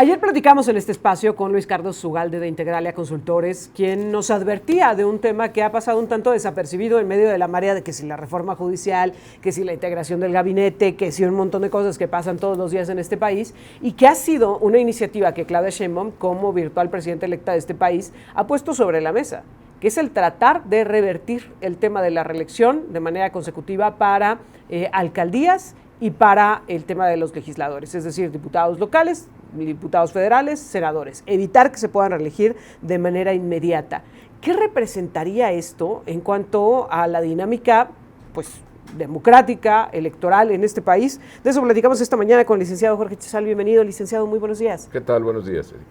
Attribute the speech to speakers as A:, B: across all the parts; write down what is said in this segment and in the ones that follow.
A: Ayer platicamos en este espacio con Luis Carlos Ugalde de Integralia Consultores, quien nos advertía de un tema que ha pasado un tanto desapercibido en medio de la marea de que si la reforma judicial, que si la integración del gabinete, que si un montón de cosas que pasan todos los días en este país, y que ha sido una iniciativa que Claudia Sheinbaum, como virtual presidenta electa de este país, ha puesto sobre la mesa, que es el tratar de revertir el tema de la reelección de manera consecutiva para alcaldías y para el tema de los legisladores, es decir, diputados locales, diputados federales, senadores, evitar que se puedan reelegir de manera inmediata. ¿Qué representaría esto en cuanto a la dinámica, pues, democrática, electoral en este país? De eso platicamos esta mañana con el licenciado Jorge Chazal. Bienvenido, licenciado, muy buenos días.
B: ¿Qué tal? Buenos días, Erika.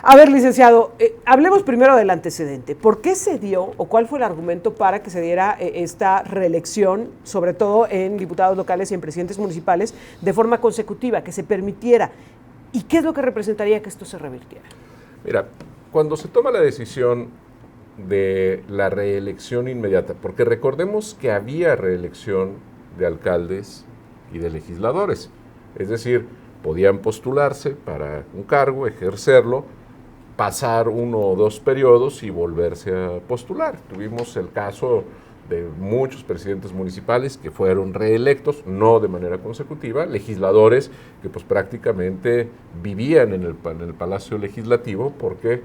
A: A ver, licenciado, hablemos primero del antecedente. ¿Por qué se dio o cuál fue el argumento para que se diera esta reelección, sobre todo en diputados locales y en presidentes municipales, de forma consecutiva, que se permitiera? ¿Y qué es lo que representaría que esto se revirtiera?
B: Mira, cuando se toma la decisión de la reelección inmediata, porque recordemos que había reelección de alcaldes y de legisladores, es decir, podían postularse para un cargo, ejercerlo, pasar 1 o 2 periodos y volverse a postular. Tuvimos el caso de muchos presidentes municipales que fueron reelectos, no de manera consecutiva, legisladores que pues prácticamente vivían en el Palacio Legislativo porque,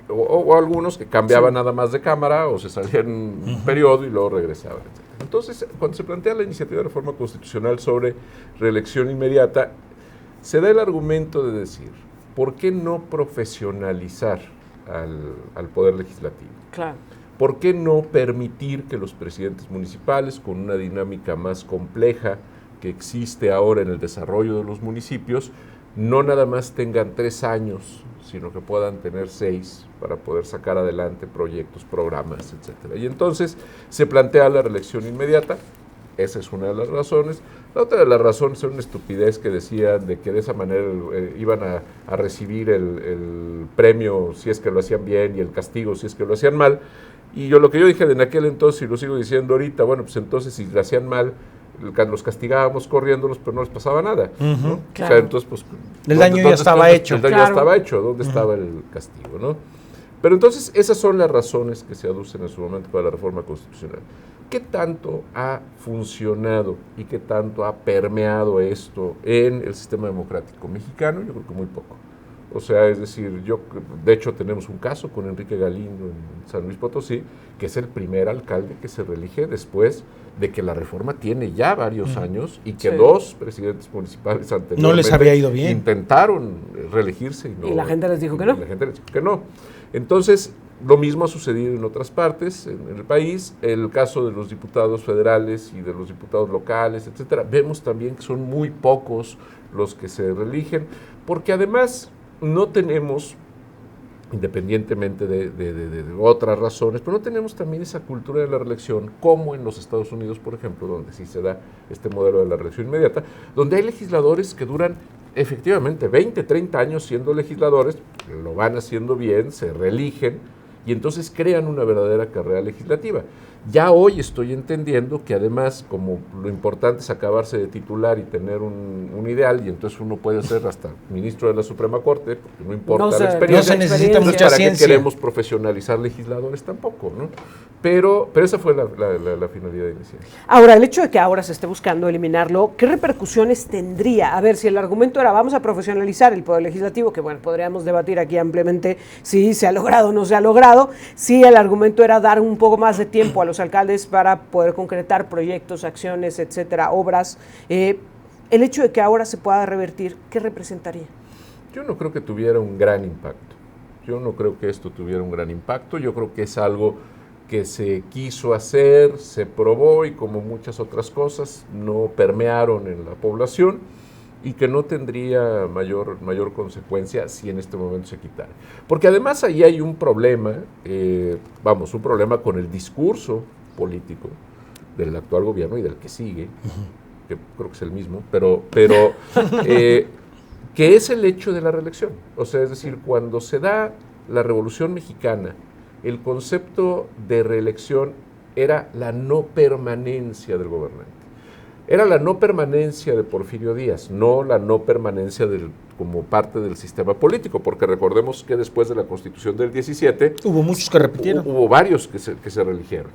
B: o algunos que cambiaban nada más de cámara o se salían un periodo y luego regresaban, etc. Entonces, cuando se plantea la iniciativa de reforma constitucional sobre reelección inmediata, se da el argumento de decir, ¿por qué no profesionalizar al Poder Legislativo?
A: Claro.
B: ¿Por qué no permitir que los presidentes municipales, con una dinámica más compleja que existe ahora en el desarrollo de los municipios, no nada más tengan 3 años, sino que puedan tener 6 para poder sacar adelante proyectos, programas, etcétera? Y entonces se plantea la reelección inmediata. Esa es una de las razones. La otra de las razones era una estupidez que decían de que de esa manera iban a recibir el premio si es que lo hacían bien y el castigo si es que lo hacían mal. Y lo que yo dije en aquel entonces y lo sigo diciendo ahorita, bueno, pues entonces si lo hacían mal, los castigábamos corriéndolos, pero no les pasaba nada, ¿no? Claro. O sea, entonces, pues,
C: el daño ya estaba hecho.
B: El daño ya estaba hecho, ¿dónde estaba el castigo, no? Pero entonces esas son las razones que se aducen en su momento para la reforma constitucional. ¿Qué tanto ha funcionado y qué tanto ha permeado esto en el sistema democrático mexicano? Yo creo que muy poco. O sea, es decir, de hecho tenemos un caso con Enrique Galindo en San Luis Potosí, que es el primer alcalde que se reelige después de que la reforma tiene ya varios años y que 2 presidentes municipales anteriormente
C: no les había ido bien.
B: Intentaron reelegirse
A: y la gente les dijo que no.
B: Y la gente les dijo que no. Entonces, lo mismo ha sucedido en otras partes en el país. El caso de los diputados federales y de los diputados locales, etcétera. Vemos también que son muy pocos los que se reeligen, porque además no tenemos, independientemente de otras razones, pero no tenemos también esa cultura de la reelección como en los Estados Unidos, por ejemplo, donde sí se da este modelo de la reelección inmediata, donde hay legisladores que duran efectivamente 20, 30 años siendo legisladores, lo van haciendo bien, se reeligen y entonces crean una verdadera carrera legislativa. Ya hoy estoy entendiendo que además, como lo importante es acabarse de titular y tener un ideal, y entonces uno puede ser hasta ministro de la Suprema Corte, porque no importa la experiencia.
C: No se necesita mucha
B: ¿Para
C: ciencia?
B: qué queremos profesionalizar legisladores? Tampoco, ¿no? Pero esa fue la finalidad inicial.
A: Ahora, el hecho de que ahora se esté buscando eliminarlo, ¿qué repercusiones tendría? A ver, si el argumento era vamos a profesionalizar el Poder Legislativo, que bueno, podríamos debatir aquí ampliamente si se ha logrado o no se ha logrado, si el argumento era dar un poco más de tiempo a los alcaldes para poder concretar proyectos, acciones, etcétera, obras, el hecho de que ahora se pueda revertir, ¿qué representaría?
B: Yo no creo que tuviera un gran impacto. Yo no creo que esto tuviera un gran impacto. Yo creo que es algo que se quiso hacer, se probó y como muchas otras cosas no permearon en la población y que no tendría mayor consecuencia si en este momento se quitara. Porque además ahí hay un problema, un problema con el discurso político del actual gobierno y del que sigue, que creo que es el mismo, pero que es el hecho de la reelección. O sea, es decir, cuando se da la Revolución Mexicana, el concepto de reelección era la no permanencia del gobernante. Era la no permanencia de Porfirio Díaz, no la no permanencia del como parte del sistema político, porque recordemos que después de la Constitución del 17
C: Hubo muchos que repitieron.
B: hubo varios que se reeligieron.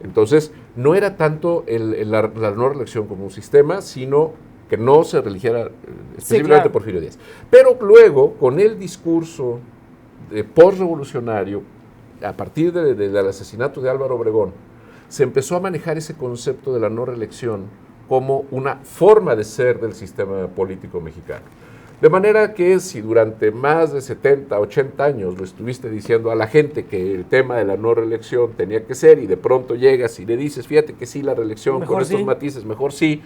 B: Entonces, no era tanto la no reelección como un sistema, sino que no se religiera específicamente Porfirio Díaz. Pero luego, con el discurso postrevolucionario, a partir del asesinato de Álvaro Obregón, se empezó a manejar ese concepto de la no reelección como una forma de ser del sistema político mexicano. De manera que si durante más de 70, 80 años lo estuviste diciendo a la gente que el tema de la no reelección tenía que ser, y de pronto llegas y le dices, fíjate que sí, la reelección
A: mejor
B: con estos
A: sí.
B: matices, mejor sí,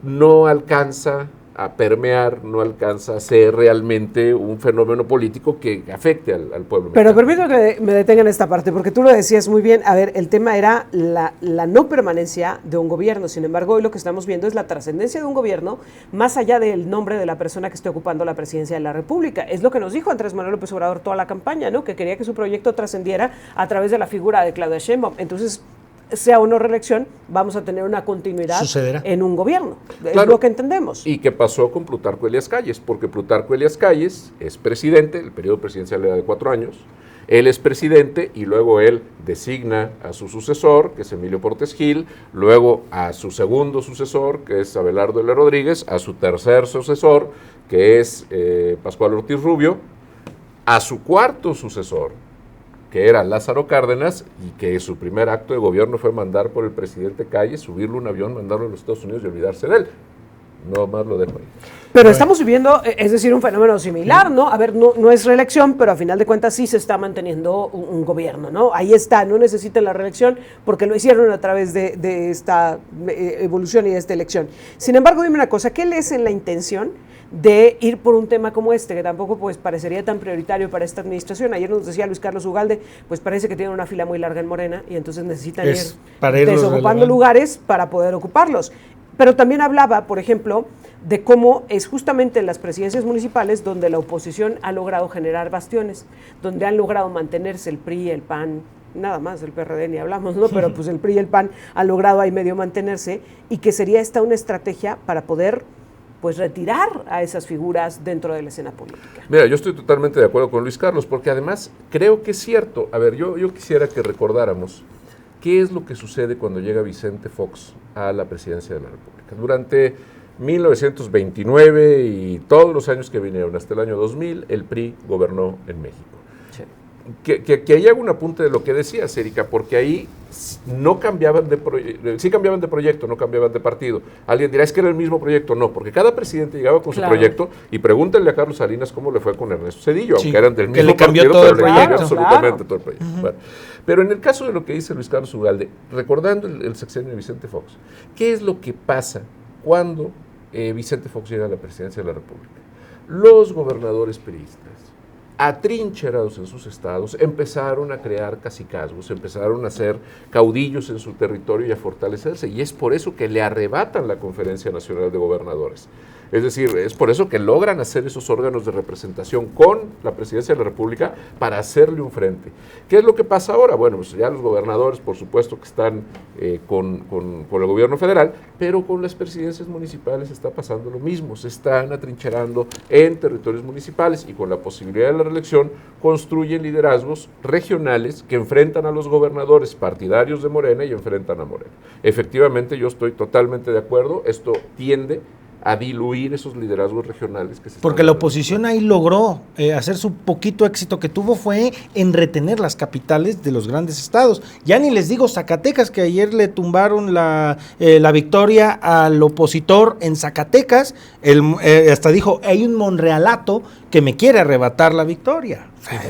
B: no alcanza a permear, no alcanza a ser realmente un fenómeno político que afecte al pueblo
A: Pero
B: mexicano.
A: permítame que me detenga en esta parte, porque tú lo decías muy bien. A ver, el tema era la no permanencia de un gobierno. Sin embargo, hoy lo que estamos viendo es la trascendencia de un gobierno más allá del nombre de la persona que esté ocupando la presidencia de la República. Es lo que nos dijo Andrés Manuel López Obrador toda la campaña, ¿no? Que quería que su proyecto trascendiera a través de la figura de Claudia Sheinbaum. Entonces, sea o no reelección, vamos a tener una continuidad en un gobierno.
B: Claro.
A: Es lo que entendemos.
B: ¿Y qué pasó con Plutarco Elías Calles? Porque Plutarco Elías Calles es presidente, el periodo presidencial era de 4 años, él es presidente y luego él designa a su sucesor, que es Emilio Portes Gil, luego a su segundo sucesor, que es Abelardo L. Rodríguez, a su tercer sucesor, que es Pascual Ortiz Rubio, a su cuarto sucesor, que era Lázaro Cárdenas, y que su primer acto de gobierno fue mandar por el presidente Calles, subirle un avión, mandarlo a los Estados Unidos y olvidarse de él. No más lo dejo ahí.
A: Pero estamos viviendo, es decir, un fenómeno similar, ¿no? A ver, no es reelección, pero a final de cuentas sí se está manteniendo un gobierno, ¿no? Ahí está, no necesitan la reelección porque lo hicieron a través de esta evolución y de esta elección. Sin embargo, dime una cosa, ¿qué lees en la intención de ir por un tema como este, que tampoco pues parecería tan prioritario para esta administración? Ayer nos decía Luis Carlos Ugalde, pues parece que tienen una fila muy larga en Morena y entonces necesitan ir desocupando lugares para poder ocuparlos. Pero también hablaba, por ejemplo, de cómo es justamente en las presidencias municipales donde la oposición ha logrado generar bastiones, donde han logrado mantenerse el PRI, el PAN, nada más del PRD ni hablamos, ¿no? Pero pues el PRI y el PAN han logrado ahí medio mantenerse, y que sería esta una estrategia para poder pues retirar a esas figuras dentro de la escena política.
B: Mira, yo estoy totalmente de acuerdo con Luis Carlos, porque además creo que es cierto. A ver, yo quisiera que recordáramos qué es lo que sucede cuando llega Vicente Fox a la presidencia de la República. Durante 1929 y todos los años que vinieron hasta el año 2000, el PRI gobernó en México.
A: Sí.
B: Que ahí hago un apunte de lo que decías, Erika, porque ahí no cambiaban sí cambiaban de proyecto, no cambiaban de partido. Alguien dirá, es que era el mismo proyecto. No, porque cada presidente llegaba con su proyecto, y pregúntenle a Carlos Salinas cómo le fue con Ernesto Zedillo, aunque eran del mismo partido,
C: todo
B: pero
C: el
B: le
C: proyecto.
B: cambió absolutamente todo el proyecto. Bueno, pero en el caso de lo que dice Luis Carlos Ugalde, recordando el sexenio de Vicente Fox, ¿qué es lo que pasa cuando Vicente Fox llega a la presidencia de la República? Los gobernadores priistas, atrincherados en sus estados, empezaron a crear cacicazgos, empezaron a ser caudillos en su territorio y a fortalecerse, y es por eso que le arrebatan la Conferencia Nacional de Gobernadores. Es decir, es por eso que logran hacer esos órganos de representación con la presidencia de la República para hacerle un frente. ¿Qué es lo que pasa ahora? Bueno, pues ya los gobernadores, por supuesto, que están con el gobierno federal, pero con las presidencias municipales está pasando lo mismo. Se están atrincherando en territorios municipales y con la posibilidad de la reelección construyen liderazgos regionales que enfrentan a los gobernadores partidarios de Morena y enfrentan a Morena. Efectivamente, yo estoy totalmente de acuerdo. Esto tiende a diluir esos liderazgos regionales que se
C: porque la oposición ahí logró hacer su poquito éxito que tuvo fue en retener las capitales de los grandes estados. Ya ni les digo Zacatecas, que ayer le tumbaron la victoria al opositor en Zacatecas. Hasta dijo, hay un monrealato que me quiere arrebatar la victoria.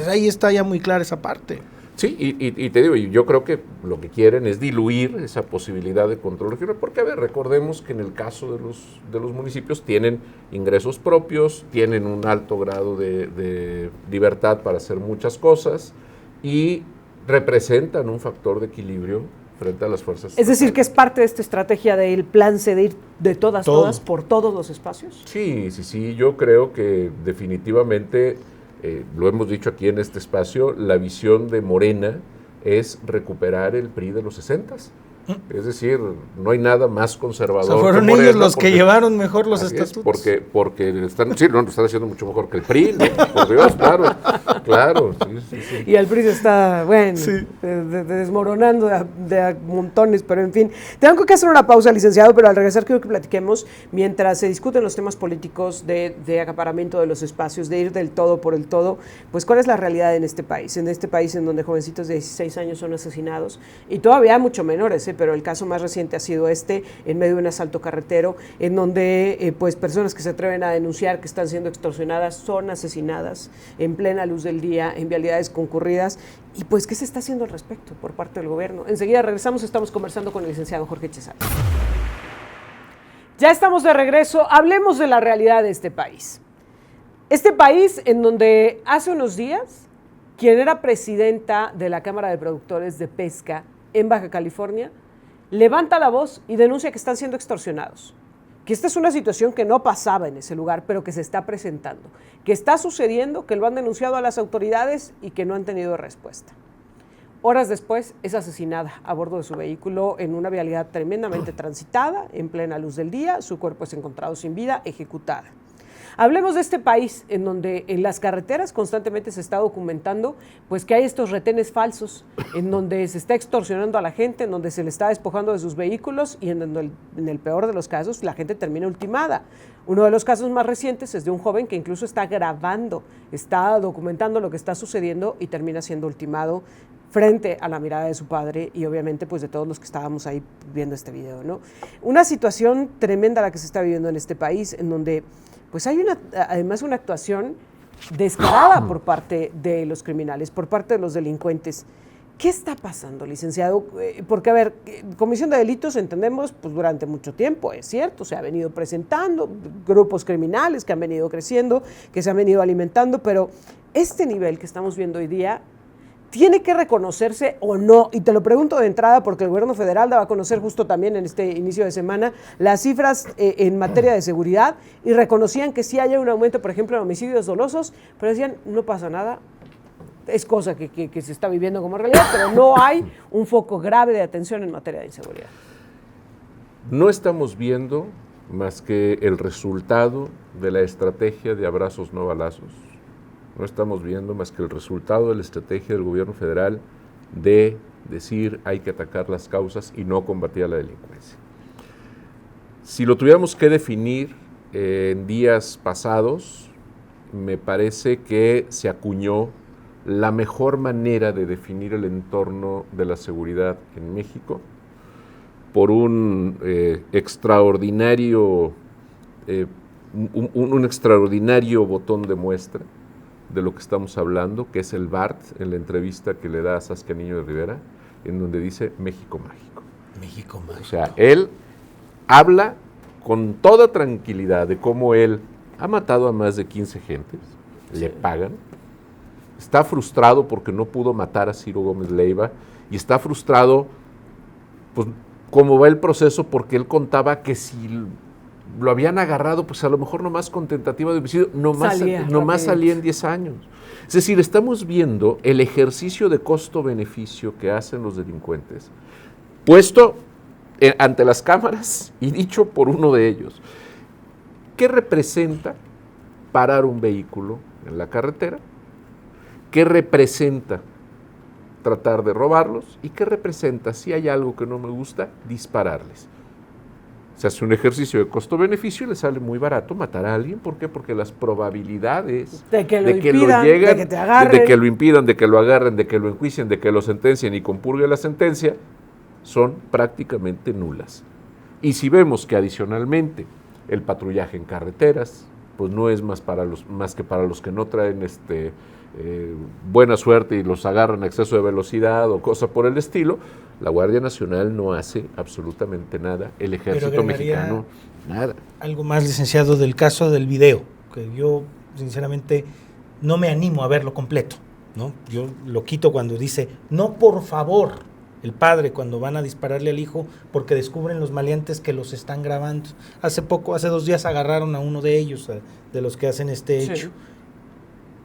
C: Ahí está ya muy clara esa parte.
B: Sí, y te digo, y yo creo que lo que quieren es diluir esa posibilidad de control regional, porque, a ver, recordemos que en el caso de los municipios tienen ingresos propios, tienen un alto grado de libertad para hacer muchas cosas y representan un factor de equilibrio frente a las fuerzas.
A: Es decir, que es parte de esta estrategia del plan C de ir de todas por todos los espacios.
B: Sí, yo creo que definitivamente... lo hemos dicho aquí en este espacio, la visión de Morena es recuperar el PRI de los 60s. Es decir, no hay nada más conservador.
C: O sea, fueron
B: que
C: ellos
B: Morena,
C: los que llevaron mejor los estatutos.
B: Porque están haciendo mucho mejor que el PRI, ¿no? Por Dios, claro. Sí.
A: Y el PRI se está,
C: Sí.
A: desmoronando de a montones, pero en fin. Tengo que hacer una pausa, licenciado, pero al regresar quiero que platiquemos, mientras se discuten los temas políticos de acaparamiento de los espacios, de ir del todo por el todo, pues cuál es la realidad en este país en donde jovencitos de 16 años son asesinados, y todavía hay mucho menores, pero el caso más reciente ha sido en medio de un asalto carretero, en donde pues personas que se atreven a denunciar que están siendo extorsionadas son asesinadas en plena luz del día, en vialidades concurridas, y pues ¿qué se está haciendo al respecto por parte del gobierno? Enseguida regresamos, estamos conversando con el licenciado Jorge Chezal. Ya estamos de regreso, hablemos de la realidad de este país. Este país en donde hace unos días, quien era presidenta de la Cámara de Productores de Pesca en Baja California, levanta la voz y denuncia que están siendo extorsionados, que esta es una situación que no pasaba en ese lugar, pero que se está presentando, que está sucediendo, que lo han denunciado a las autoridades y que no han tenido respuesta. Horas después es asesinada a bordo de su vehículo en una vialidad tremendamente transitada, en plena luz del día, su cuerpo es encontrado sin vida, ejecutada. Hablemos de este país en donde en las carreteras constantemente se está documentando pues que hay estos retenes falsos, en donde se está extorsionando a la gente, en donde se le está despojando de sus vehículos y en donde en el peor de los casos la gente termina ultimada. Uno de los casos más recientes es de un joven que incluso está grabando, está documentando lo que está sucediendo y termina siendo ultimado frente a la mirada de su padre y obviamente pues de todos los que estábamos ahí viendo este video, ¿no? Una situación tremenda la que se está viviendo en este país, en donde pues hay además una actuación descarada por parte de los criminales, por parte de los delincuentes. ¿Qué está pasando, licenciado? Porque, a ver, comisión de delitos entendemos pues durante mucho tiempo, es cierto, se ha venido presentando grupos criminales que han venido creciendo, que se han venido alimentando, pero este nivel que estamos viendo hoy día ¿tiene que reconocerse o no? Y te lo pregunto de entrada porque el gobierno federal daba a conocer justo también en este inicio de semana las cifras en materia de seguridad y reconocían que sí haya un aumento, por ejemplo, en homicidios dolosos, pero decían, no pasa nada, es cosa que se está viviendo como realidad, pero no hay un foco grave de atención en materia de inseguridad.
B: No estamos viendo más que el resultado de la estrategia de abrazos no balazos. No estamos viendo más que el resultado de la estrategia del gobierno federal de decir hay que atacar las causas y no combatir a la delincuencia. Si lo tuviéramos que definir en días pasados, me parece que se acuñó la mejor manera de definir el entorno de la seguridad en México por un extraordinario botón de muestra de lo que estamos hablando, que es el BART, en la entrevista que le da a Saskia Niño de Rivera, en donde dice México mágico.
C: México mágico.
B: O sea, él habla con toda tranquilidad de cómo él ha matado a más de 15 gentes, le pagan, está frustrado porque no pudo matar a Ciro Gómez Leiva y está frustrado, pues, cómo va el proceso, porque él contaba que si lo habían agarrado, pues a lo mejor nomás con tentativa de homicidio, nomás salía en 10 años. Es decir, estamos viendo el ejercicio de costo-beneficio que hacen los delincuentes, puesto ante las cámaras y dicho por uno de ellos. ¿Qué representa parar un vehículo en la carretera? ¿Qué representa tratar de robarlos? ¿Y qué representa, si hay algo que no me gusta, dispararles? Se hace un ejercicio de costo-beneficio y le sale muy barato matar a alguien. ¿Por qué? Porque las probabilidades
A: de que lo
B: impidan, de que lo agarren, de que lo enjuicien, de que lo sentencien y compurgue la sentencia, son prácticamente nulas. Y si vemos que adicionalmente el patrullaje en carreteras, pues no es más que para los que no traen buena suerte y los agarran a exceso de velocidad o cosa por el estilo, la Guardia Nacional no hace absolutamente nada, el Ejército Mexicano, nada.
C: Algo más, licenciado, del caso del video, que yo sinceramente no me animo a verlo completo, ¿no? Yo lo quito cuando dice, no, por favor, el padre, cuando van a dispararle al hijo porque descubren los maleantes que los están grabando. Hace 2 días agarraron a uno de ellos, de los que hacen este hecho.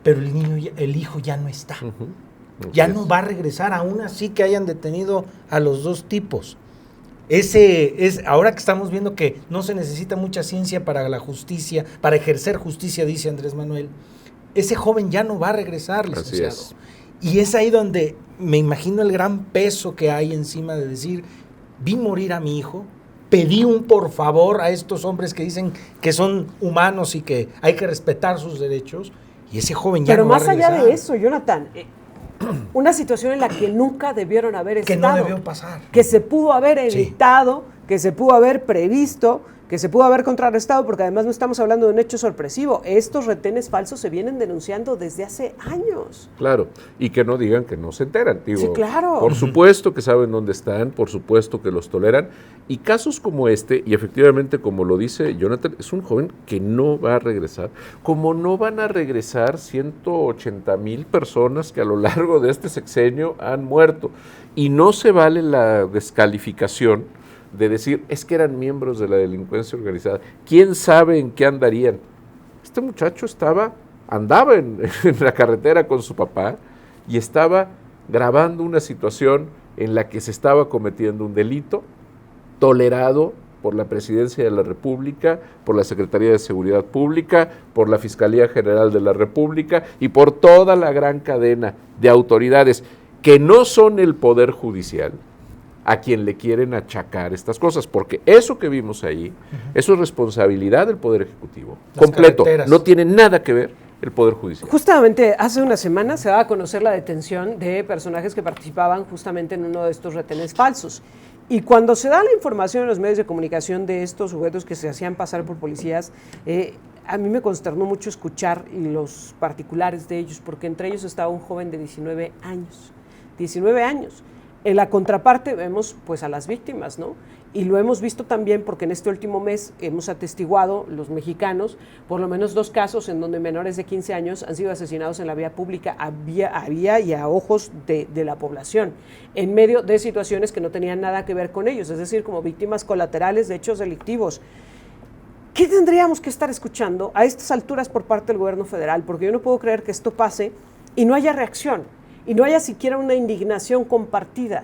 C: Pero el hijo ya no está. Ya no va a regresar, aún así que hayan detenido a los dos tipos. Ahora que estamos viendo que no se necesita mucha ciencia para la justicia, para ejercer justicia, dice Andrés Manuel, ese joven ya no va a regresar, licenciado.
B: Así es.
C: Y es ahí donde me imagino el gran peso que hay encima de decir, vi morir a mi hijo, pedí un por favor a estos hombres que dicen que son humanos y que hay que respetar sus derechos, y ese joven ya no va a regresar.
A: Pero más allá de eso, Jonathan, una situación en la que nunca debieron haber estado.
C: Que no debió pasar.
A: Que se pudo haber evitado, que se pudo haber previsto, que se pudo haber contrarrestado, porque además no estamos hablando de un hecho sorpresivo. Estos retenes falsos se vienen denunciando desde hace años.
B: Claro, y que no digan que no se enteran. Digo,
A: sí, claro.
B: Por supuesto que saben dónde están, por supuesto que los toleran. Y casos como este, y efectivamente como lo dice Jonathan, es un joven que no va a regresar, como no van a regresar 180,000 personas que a lo largo de este sexenio han muerto. Y no se vale la descalificación de decir, es que eran miembros de la delincuencia organizada. ¿Quién sabe en qué andarían? Este muchacho andaba en la carretera con su papá y estaba grabando una situación en la que se estaba cometiendo un delito tolerado por la Presidencia de la República, por la Secretaría de Seguridad Pública, por la Fiscalía General de la República y por toda la gran cadena de autoridades que no son el Poder Judicial, a quien le quieren achacar estas cosas, porque eso que vimos ahí, eso es responsabilidad del Poder Ejecutivo, completo, no tiene nada que ver el Poder Judicial.
A: Justamente hace una semana se daba a conocer la detención de personajes que participaban justamente en uno de estos retenes falsos, y cuando se da la información en los medios de comunicación de estos sujetos que se hacían pasar por policías, a mí me consternó mucho escuchar los particulares de ellos, porque entre ellos estaba un joven de 19 años, 19 años. En la contraparte vemos pues a las víctimas, ¿no? Y lo hemos visto también porque en este último mes hemos atestiguado, los mexicanos, por lo menos 2 casos en donde menores de 15 años han sido asesinados en la vía pública a vía y a ojos de la población, en medio de situaciones que no tenían nada que ver con ellos, es decir, como víctimas colaterales de hechos delictivos. ¿Qué tendríamos que estar escuchando a estas alturas por parte del gobierno federal? Porque yo no puedo creer que esto pase y no haya reacción, y no haya siquiera una indignación compartida.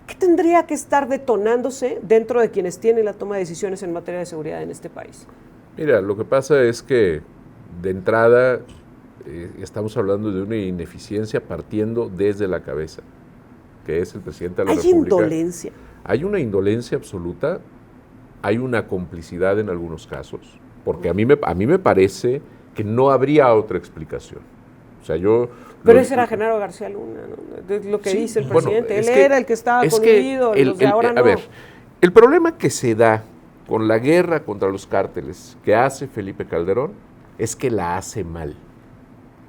A: ¿Qué tendría que estar detonándose dentro de quienes tienen la toma de decisiones en materia de seguridad en este país?
B: Mira, lo que pasa es que de entrada estamos hablando de una ineficiencia partiendo desde la cabeza, que es el presidente de la República.
A: ¿Hay indolencia?
B: Hay una indolencia absoluta, hay una complicidad en algunos casos, porque a mí me parece que no habría otra explicación. O sea,
A: Pero ese era Genaro García Luna, ¿no? Es lo que dice el presidente.
B: Bueno,
A: él era el que estaba coludido, los de ahora no.
B: A ver, el problema que se da con la guerra contra los cárteles que hace Felipe Calderón es que la hace mal.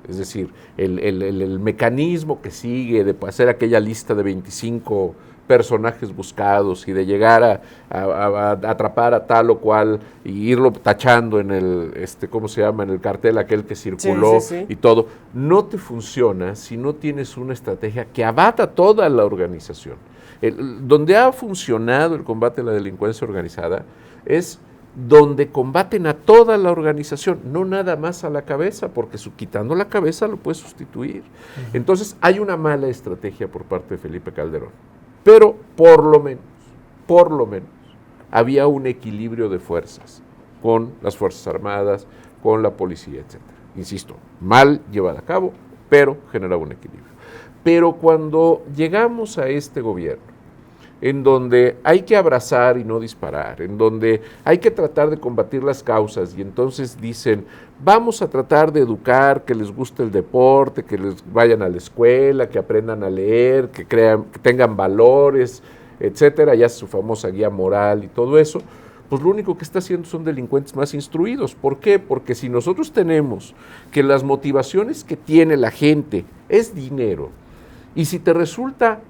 B: Es decir, el mecanismo que sigue de hacer aquella lista de 25 personajes buscados y de llegar a atrapar a tal o cual y irlo tachando en el, ¿cómo se llama?, en el cartel aquel que circuló y todo, no te funciona si no tienes una estrategia que abata toda la organización. Donde ha funcionado el combate a la delincuencia organizada es donde combaten a toda la organización, no nada más a la cabeza, porque quitando la cabeza lo puedes sustituir. Entonces hay una mala estrategia por parte de Felipe Calderón. Pero por lo menos, había un equilibrio de fuerzas con las Fuerzas Armadas, con la policía, etc. Insisto, mal llevada a cabo, pero generaba un equilibrio. Pero cuando llegamos a este gobierno, en donde hay que abrazar y no disparar, en donde hay que tratar de combatir las causas y entonces dicen, vamos a tratar de educar, que les guste el deporte, que les vayan a la escuela, que aprendan a leer, que tengan valores, etcétera, ya su famosa guía moral y todo eso, pues lo único que está haciendo son delincuentes más instruidos. ¿Por qué? Porque si nosotros tenemos que las motivaciones que tiene la gente es dinero, y si te resulta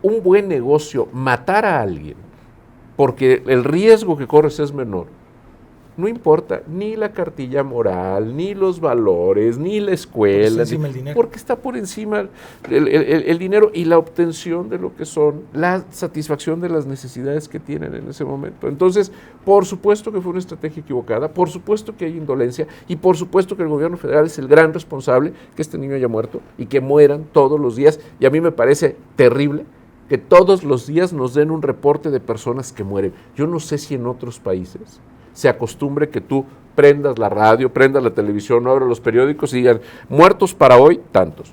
B: un buen negocio matar a alguien, porque el riesgo que corres es menor, no importa ni la cartilla moral, ni los valores, ni la escuela, porque está por encima el dinero y la obtención de lo que son, la satisfacción de las necesidades que tienen en ese momento. Entonces, por supuesto que fue una estrategia equivocada, por supuesto que hay indolencia y por supuesto que el gobierno federal es el gran responsable que este niño haya muerto y que mueran todos los días. Y a mí me parece terrible que todos los días nos den un reporte de personas que mueren. Yo no sé si en otros países se acostumbre que tú prendas la radio, prendas la televisión, abras los periódicos y digan, muertos para hoy, tantos.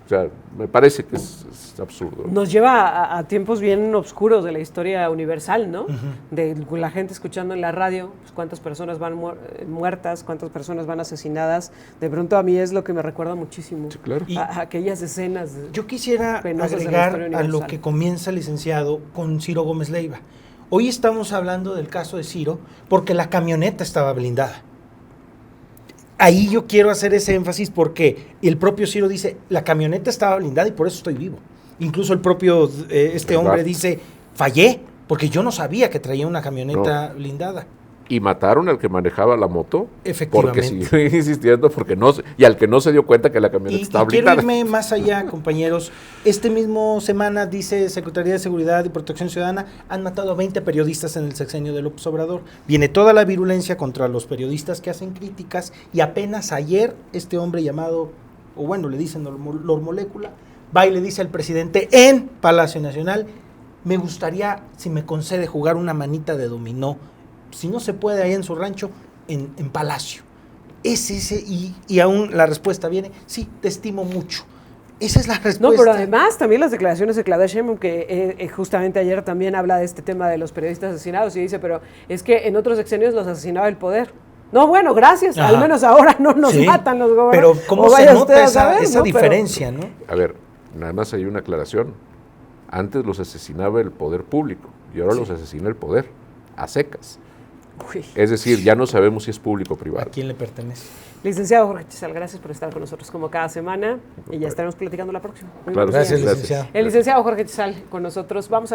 B: O sea, me parece que es absurdo.
A: Nos lleva a tiempos bien oscuros de la historia universal, ¿no? De la gente escuchando en la radio, pues, cuántas personas van muertas, cuántas personas van asesinadas. De pronto a mí es lo que me recuerda muchísimo.
B: Sí, claro.
A: A aquellas escenas.
C: Yo quisiera
A: penosas de la
C: agregar
A: historia
C: a lo
A: universal.
C: que comienza el licenciado con Ciro Gómez Leiva. Hoy estamos hablando del caso de Ciro porque la camioneta estaba blindada. Ahí yo quiero hacer ese énfasis porque el propio Ciro dice, la camioneta estaba blindada y por eso estoy vivo. Incluso el propio hombre dice, fallé porque yo no sabía que traía una camioneta blindada.
B: Y mataron al que manejaba la moto.
C: Efectivamente.
B: Porque siguió insistiendo, y al que no se dio cuenta que la camioneta estaba blindada.
C: Quiero irme más allá, compañeros. Este mismo semana, dice Secretaría de Seguridad y Protección Ciudadana, han matado a 20 periodistas en el sexenio de López Obrador. Viene toda la virulencia contra los periodistas que hacen críticas y apenas ayer este hombre llamado, o bueno, le dicen Lord Molécula, va y le dice al presidente en Palacio Nacional, me gustaría, si me concede, jugar una manita de dominó, si no se puede ahí en su rancho, en Palacio. Es ese, y aún la respuesta viene, sí, te estimo mucho. Esa es la respuesta.
A: No, pero además también las declaraciones de Claudia Sheinbaum, que justamente ayer también habla de este tema de los periodistas asesinados y dice, pero es que en otros sexenios los asesinaba el poder. No, bueno, gracias, al menos ahora no nos matan los gobernadores.
C: Pero ¿cómo se nota esa diferencia, no?
B: A ver, nada más hay una aclaración. Antes los asesinaba el poder público y ahora los asesina el poder, a secas.
A: Uy.
B: Es decir, ya no sabemos si es público o privado.
C: ¿A quién le pertenece?
A: Licenciado Jorge Chizal, gracias por estar con nosotros como cada semana y ya estaremos platicando la próxima.
B: Claro,
C: Gracias, licenciado.
A: El licenciado Jorge Chizal con nosotros. Vamos a